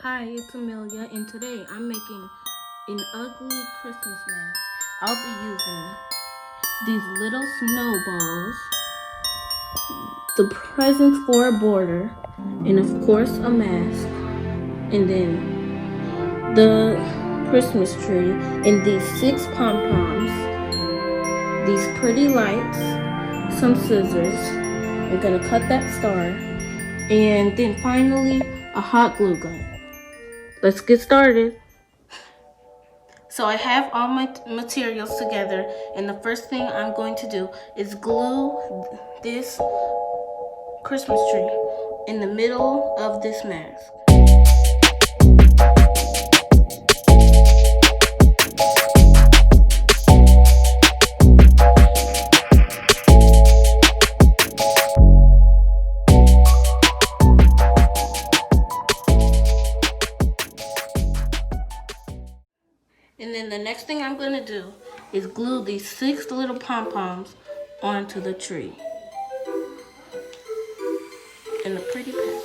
Hi, it's Amelia, and today I'm making an ugly Christmas mask. I'll be using these little snowballs, the presents for a border, and of course a mask, and then the Christmas tree, and these 6 pom-poms, these pretty lights, some scissors. I'm gonna cut that star, and then finally a hot glue gun. Let's get started. So I have all my materials together, and the first thing I'm going to do is glue this Christmas tree in the middle of this mask. And then the next thing I'm going to do is glue these 6 little pom-poms onto the tree in a pretty pattern.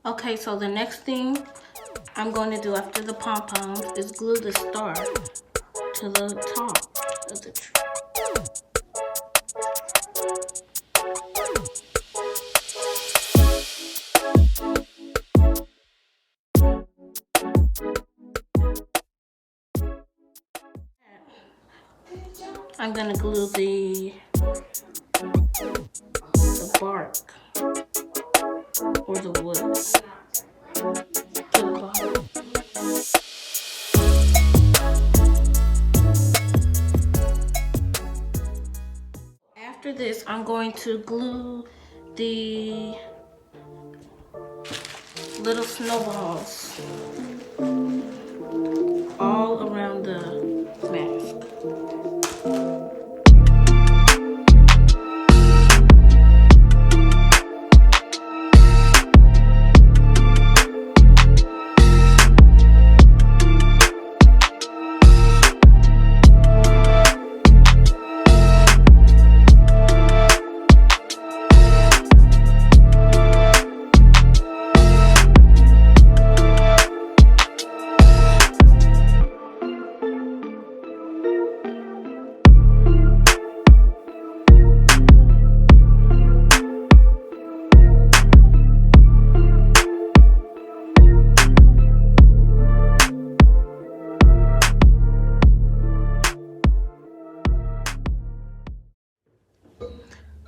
Okay, so the next thing I'm going to do after the pom-poms is glue the star to the top of the tree. I'm going to glue the bark or the wood to the bottom. After this, I'm going to glue the little snowballs all around the mask.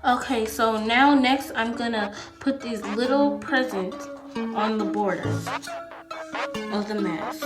Okay, so now next I'm gonna put these little presents on the borders of the mask.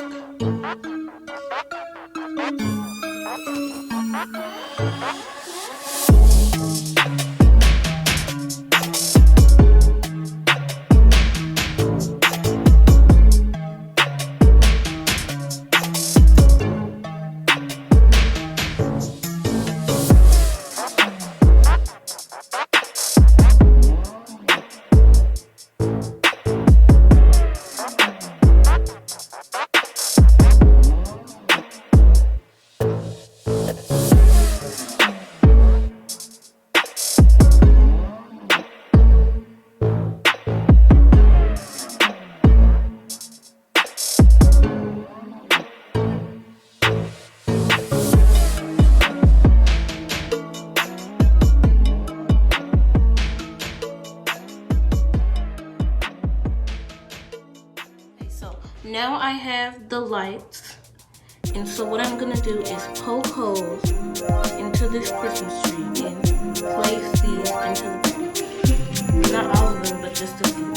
Now I have the lights, and so what I'm gonna do is poke holes into this Christmas tree and place these into the, not all of them, but just a few.